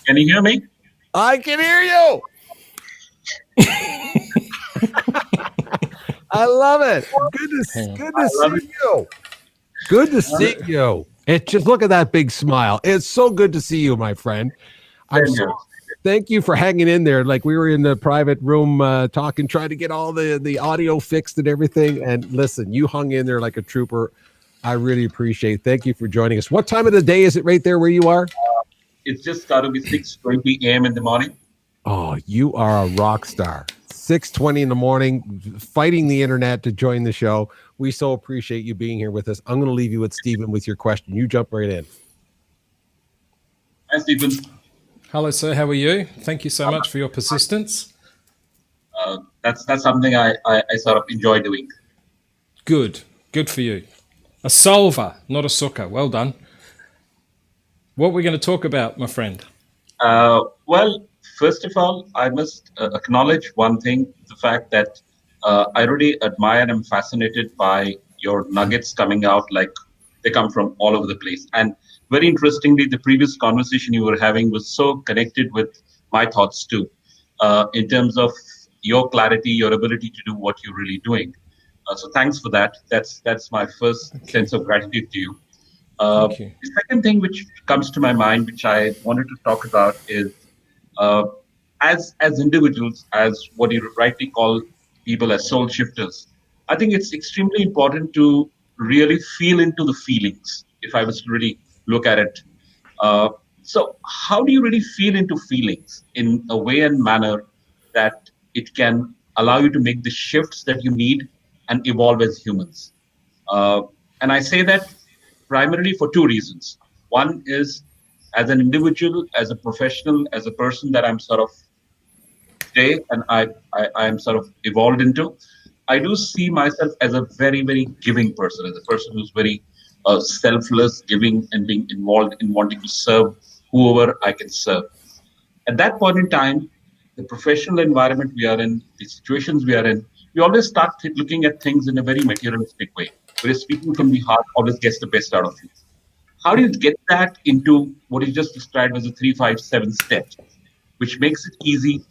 Can you hear me? I can hear you. I love it. Good to love it. see you. Good to see you. It just look at that big smile. It's so good to see you, my friend. I'm Same so here. thank you for hanging in there. Like we were in the private room talking, trying to get all the audio fixed and everything. And listen, you hung in there like a trooper. I really appreciate it. Thank you for joining us. What time of the day is it right there where you are? It's just got to be 6:20 a.m. in the morning. Oh, you are a rock star. 6:20 in the morning, fighting the internet to join the show. We so appreciate you being here with us. I'm going to leave you with Stephen with your question. You jump right in. Hi, Stephen. Hello, sir. How are you? Thank you so much for your persistence. That's something I sort of enjoy doing. Good. Good for you. A solver, not a sucker. Well done. What we're going to talk about, my friend? Well, first of all, I must acknowledge one thing: the fact that I really admire and am fascinated by your nuggets coming out like they come from all over the place. And very interestingly, the previous conversation you were having was so connected with my thoughts too, in terms of your clarity, your ability to do what you're really doing. So thanks for that. That's my first Thank you. sense of gratitude to you. Thank you. The second thing which comes to my mind, which I wanted to talk about, is uh, as individuals, as what you rightly call people as soul shifters. I think it's extremely important to really feel into the feelings. If I was to really look at it, uh, so how do you really feel into feelings in a way and manner that it can allow you to make the shifts that you need and evolve as humans? Uh, and I say that primarily for two reasons. One is as an individual, as a professional, as a person that I'm sort of today and I'm sort of evolved into. I do see myself as a very, very giving person, as a person who's very selfless, giving, and being involved in wanting to serve whoever I can serve. At that point in time, the professional environment we are in, the situations we are in, we always start looking at things in a very materialistic way, whereas speaking from the heart always gets the best out of you. How do you get that into what you just described as a 3, 5, 7 steps, which makes it easy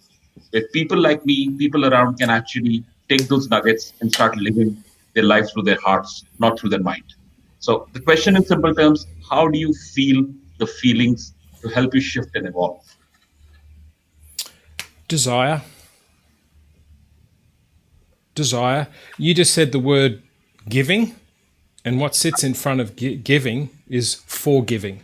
where people like me, people around can actually take those nuggets and start living their life through their hearts, not through their mind. So the question in simple terms, how do you feel the feelings to help you shift and evolve? Desire. Desire. You just said the word giving, and what sits in front of giving is forgiving.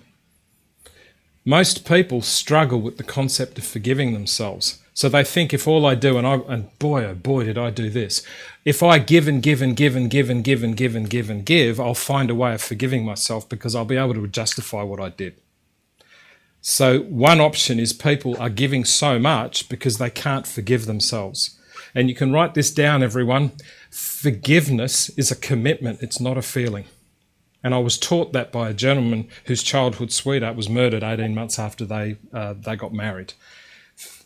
Most people struggle with the concept of forgiving themselves. So they think if all I do, and boy, oh boy, did I do this. If I give and give and give and give and give and give and give and give, I'll find a way of forgiving myself because I'll be able to justify what I did. So one option is people are giving so much because they can't forgive themselves. And you can write this down, everyone. Forgiveness is a commitment. It's not a feeling. And I was taught that by a gentleman whose childhood sweetheart was murdered 18 months after they got married.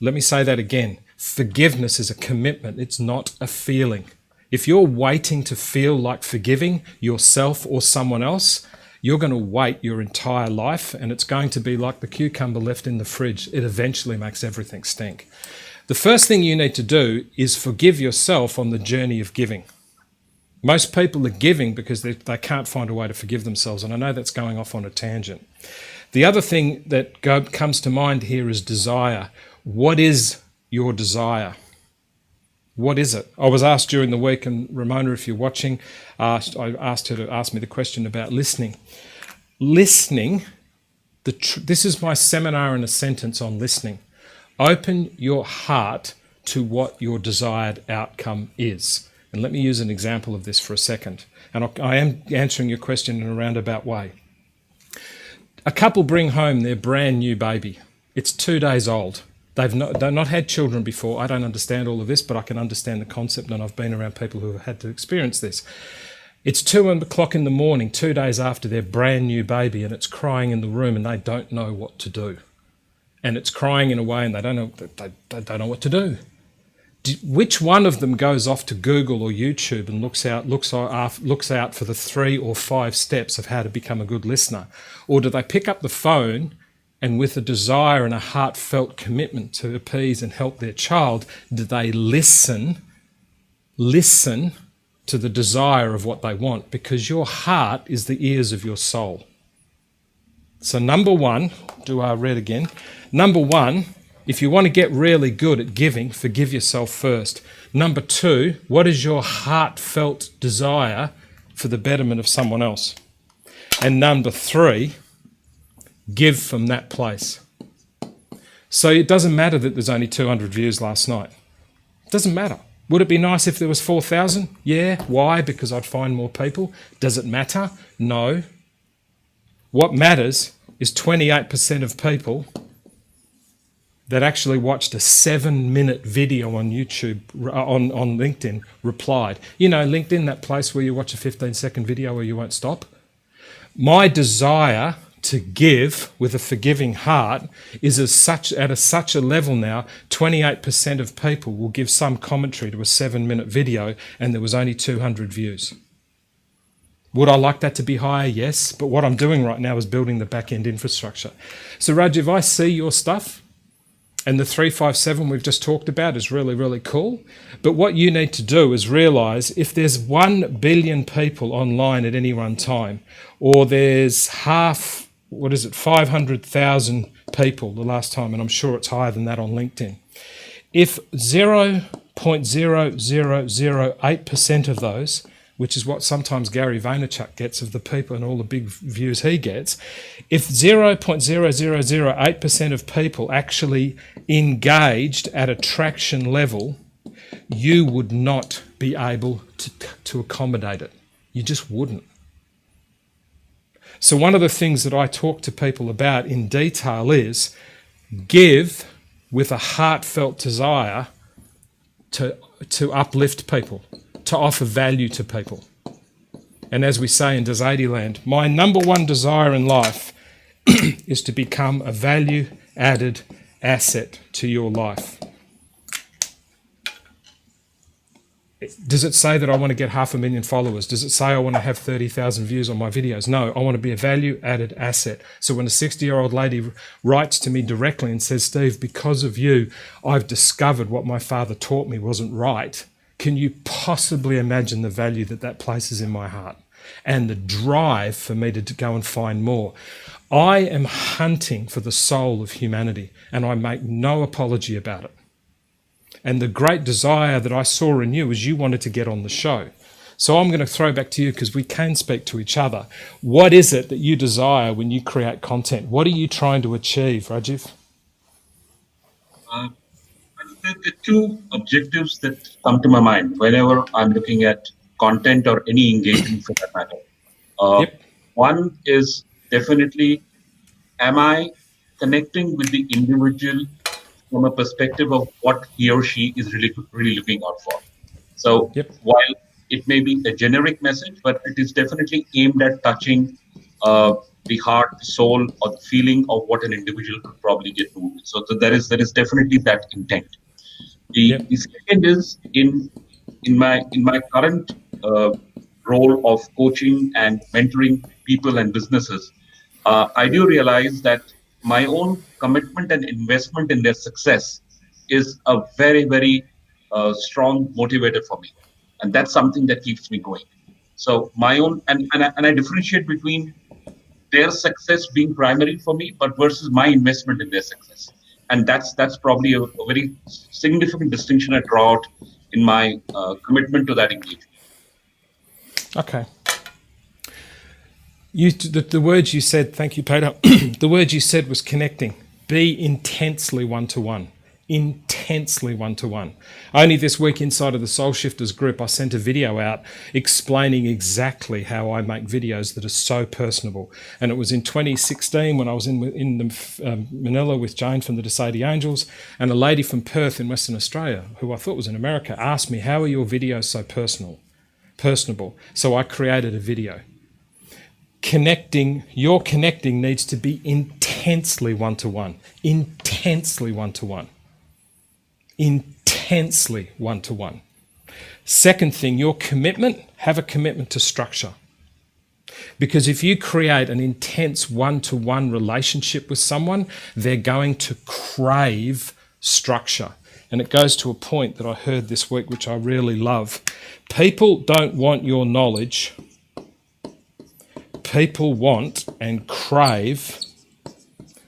Let me say that again. Forgiveness is a commitment. It's not a feeling. If you're waiting to feel like forgiving yourself or someone else, you're going to wait your entire life, and it's going to be like the cucumber left in the fridge. It eventually makes everything stink. The first thing you need to do is forgive yourself on the journey of giving. Most people are giving because they can't find a way to forgive themselves, and I know that's going off on a tangent. The other thing that comes to mind here is desire. What is your desire? What is it? I was asked during the week, and Ramona, if you're watching, I asked her to ask me the question about listening. Listening, this is my seminar in a sentence on listening. Open your heart to what your desired outcome is. And let me use an example of this for a second. And I am answering your question in a roundabout way. A couple bring home their brand new baby. It's 2 days old. They've not had children before. I don't understand all of this, but I can understand the concept, and I've been around people who have had to experience this. It's 2 o'clock in the morning, 2 days after their brand new baby, and it's crying in the room, and they don't know what to do. And it's crying in a way, and they don't know what to do. Which one of them goes off to Google or YouTube and looks out for the 3 or 5 steps of how to become a good listener? Or do they pick up the phone and with a desire and a heartfelt commitment to appease and help their child, do they listen to the desire of what they want? Because your heart is the ears of your soul. So number one, do I read again? Number one, if you want to get really good at giving, forgive yourself first. Number two, what is your heartfelt desire for the betterment of someone else? And number three, give from that place. So it doesn't matter that there's only 200 views last night. It doesn't matter. Would it be nice if there was 4,000? Yeah. Why? Because I'd find more people. Does it matter? No. What matters is 28% of people that actually watched a 7-minute video on YouTube, on LinkedIn, replied. You know, LinkedIn, that place where you watch a 15-second video where you won't stop. My desire to give with a forgiving heart is at such a level now, 28% of people will give some commentary to a 7-minute video and there was only 200 views. Would I like that to be higher? Yes. But what I'm doing right now is building the back-end infrastructure. So Raj, if I see your stuff, and the 357 we've just talked about is really, really cool. But what you need to do is realize if there's 1 billion people online at any one time, or there's 500,000 people the last time, and I'm sure it's higher than that on LinkedIn. If 0.0008% of those, which is what sometimes Gary Vaynerchuk gets of the people and all the big views he gets, if 0.0008% of people actually engaged at attraction level, you would not be able to accommodate it. You just wouldn't. So one of the things that I talk to people about in detail is give with a heartfelt desire to uplift people, to offer value to people. And as we say in Sede land, my number one desire in life is to become a value-added asset to your life. Does it say that I want to get 500,000 followers? Does it say I want to have 30,000 views on my videos? No, I want to be a value-added asset. So when a 60-year-old lady writes to me directly and says, Steve, because of you, I've discovered what my father taught me wasn't right, can you possibly imagine the value that places in my heart and the drive for me to go and find more? I am hunting for the soul of humanity, and I make no apology about it. And the great desire that I saw in you is you wanted to get on the show. So I'm going to throw back to you because we can speak to each other. What is it that you desire when you create content? What are you trying to achieve, Rajiv? There are two objectives that come to my mind whenever I'm looking at content or any engagement for that matter. Yep. One is definitely, am I connecting with the individual from a perspective of what he or she is really looking out for? So while it may be a generic message, but it is definitely aimed at touching the heart, the soul, or the feeling of what an individual could probably get moved. So there is definitely that intent. The second is in my current role of coaching and mentoring people and businesses, I do realize that my own commitment and investment in their success is a very, very strong motivator for me, and that's something that keeps me going. So my own and I differentiate between their success being primary for me, but versus my investment in their success. And that's probably a very significant distinction I draw out in my commitment to that engagement. Okay. The words you said, thank you, Peter. The words you said was connecting. Be intensely one-to-one. Intensely one-to-one. Only this week inside of the Soul Shifters group, I sent a video out explaining exactly how I make videos that are so personable. And it was in 2016 when I was in Manila with Jane from the Sede Angels, and a lady from Perth in Western Australia, who I thought was in America, asked me, how are your videos so personable? So I created a video. Your connecting needs to be intensely one-to-one. Intensely one-to-one. Intensely one-to-one. Second thing, your commitment, have a commitment to structure. Because if you create an intense one-to-one relationship with someone, they're going to crave structure. And it goes to a point that I heard this week, which I really love. People don't want your knowledge. People want and crave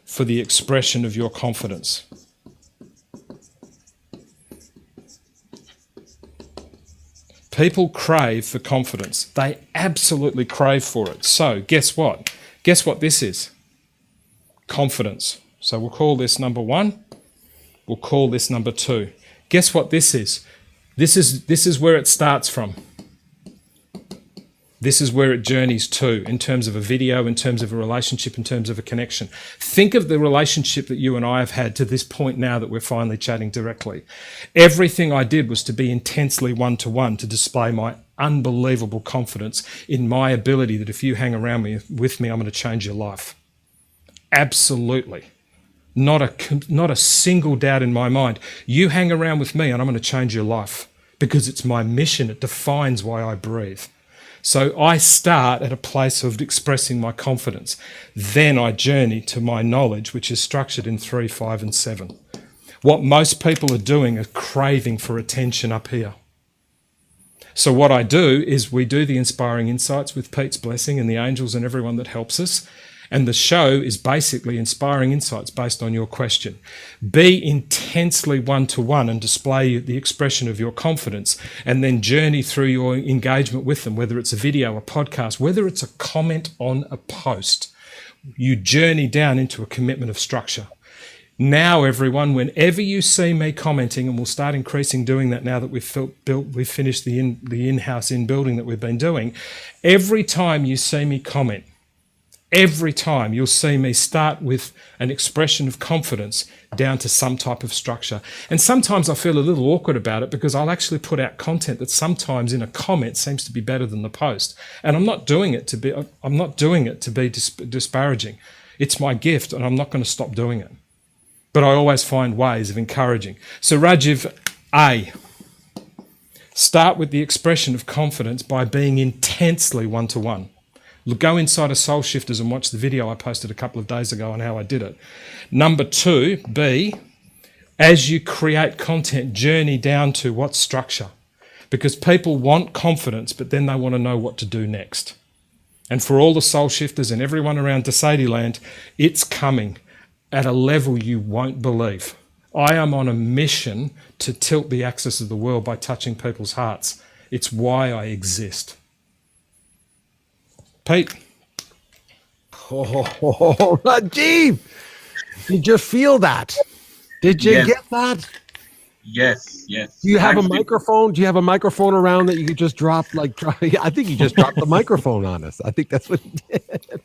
for the expression of your confidence. People crave for confidence. They absolutely crave for it. So guess what? Guess what this is? Confidence. So we'll call this number 1. We'll call this number 2. Guess what this is? This is where it starts from. This is where it journeys to in terms of a video, in terms of a relationship, in terms of a connection. Think of the relationship that you and I have had to this point now that we're finally chatting directly. Everything I did was to be intensely one-to-one to display my unbelievable confidence in my ability that if you hang around with me, I'm going to change your life. Absolutely. Not a single doubt in my mind. You hang around with me and I'm going to change your life because it's my mission. It defines why I breathe. So I start at a place of expressing my confidence. Then I journey to my knowledge, which is structured in 3, 5, and 7. What most people are doing are craving for attention up here. So what I do is we do the Inspiring Insights with Pete's blessing and the angels and everyone that helps us. And the show is basically inspiring insights based on your question. Be intensely one-to-one and display the expression of your confidence, and then journey through your engagement with them, whether it's a video, a podcast, whether it's a comment on a post. You journey down into a commitment of structure. Now, everyone, whenever you see me commenting, and we'll start increasing doing that now that we've finished the in-house in-building that we've been doing, every time you see me comment, every time you'll see me start with an expression of confidence down to some type of structure. And sometimes I feel a little awkward about it because I'll actually put out content that sometimes in a comment seems to be better than the post. And I'm not doing it to be disparaging. It's my gift and I'm not going to stop doing it. But I always find ways of encouraging. So Rajiv, A, start with the expression of confidence by being intensely one-to-one. Go inside of Soul Shifters and watch the video I posted a couple of days ago on how I did it. Number 2, B, as you create content, journey down to what structure. Because people want confidence, but then they want to know what to do next. And for all the Soul Shifters and everyone around to Sede land, it's coming at a level you won't believe. I am on a mission to tilt the axis of the world by touching people's hearts. It's why I exist. Pete. Oh, Rajiv, did you feel that? Did you Yes. get that? Yes. Do you have a Actually, microphone? Do you have a microphone around that you could just drop? I think you just dropped the microphone on us. I think that's what he did.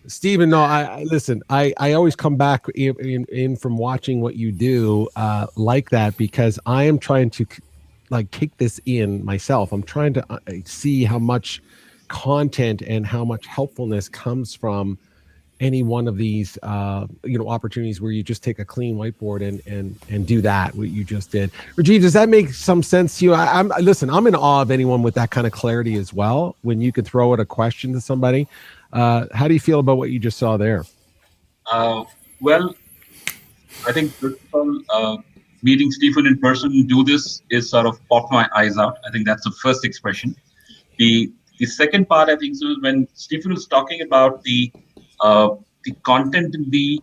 Stephen, no, I listen. I always come back in from watching what you do like that because I am trying to take this in myself. I'm trying to see how much content and how much helpfulness comes from any one of these opportunities where you just take a clean whiteboard and do that what you just did. Rajiv, does that make some sense to you? I'm in awe of anyone with that kind of clarity as well. When you could throw out a question to somebody, how do you feel about what you just saw there? well, I think first of all, meeting Stephen in person do this is sort of pop my eyes out. I think that's the first expression. The second part, I think, so is when Stephen was talking about the content in the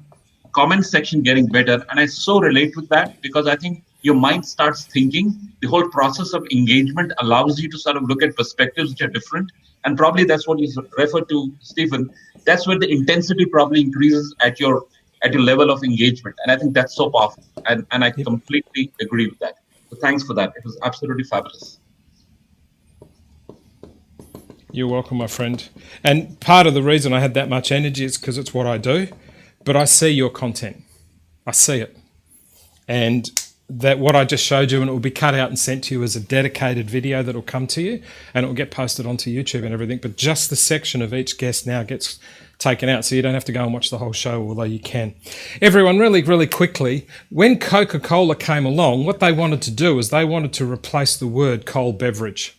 comment section getting better, and I so relate with that because I think your mind starts thinking. The whole process of engagement allows you to sort of look at perspectives which are different, and probably that's what you refer to, Stephen. That's where the intensity probably increases at your level of engagement, and I think that's so powerful, and I completely agree with that. So thanks for that. It was absolutely fabulous. You're welcome, my friend. And part of the reason I had that much energy is because it's what I do, but I see your content. I see it. And that what I just showed you, and it will be cut out and sent to you as a dedicated video that will come to you, and it will get posted onto YouTube and everything. But just the section of each guest now gets taken out, so you don't have to go and watch the whole show, although you can. Everyone, really, really quickly, when Coca-Cola came along, what they wanted to do is they wanted to replace the word cold beverage.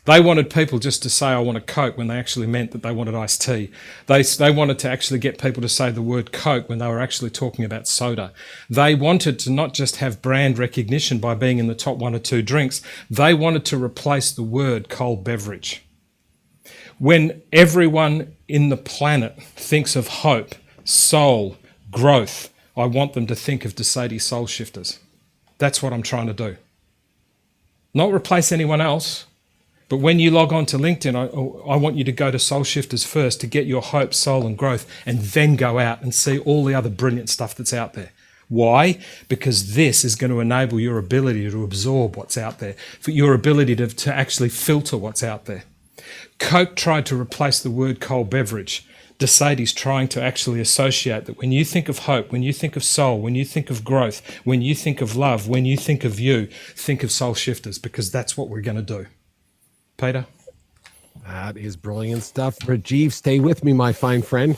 They wanted people just to say, I want a Coke, when they actually meant that they wanted iced tea. They wanted to actually get people to say the word Coke when they were actually talking about soda. They wanted to not just have brand recognition by being in the top one or two drinks. They wanted to replace the word cold beverage. When everyone in the planet thinks of hope, soul, growth, I want them to think of Sede Soul Shifters. That's what I'm trying to do. Not replace anyone else. But when you log on to LinkedIn, I want you to go to Soul Shifters first to get your hope, soul, and growth, and then go out and see all the other brilliant stuff that's out there. Why? Because this is going to enable your ability to absorb what's out there, for your ability to actually filter what's out there. Coke tried to replace the word cold beverage. Sede's trying to actually associate that when you think of hope, when you think of soul, when you think of growth, when you think of love, when you think of you, think of Soul Shifters, because that's what we're going to do. Peter? That is brilliant stuff. Rajiv, stay with me, my fine friend.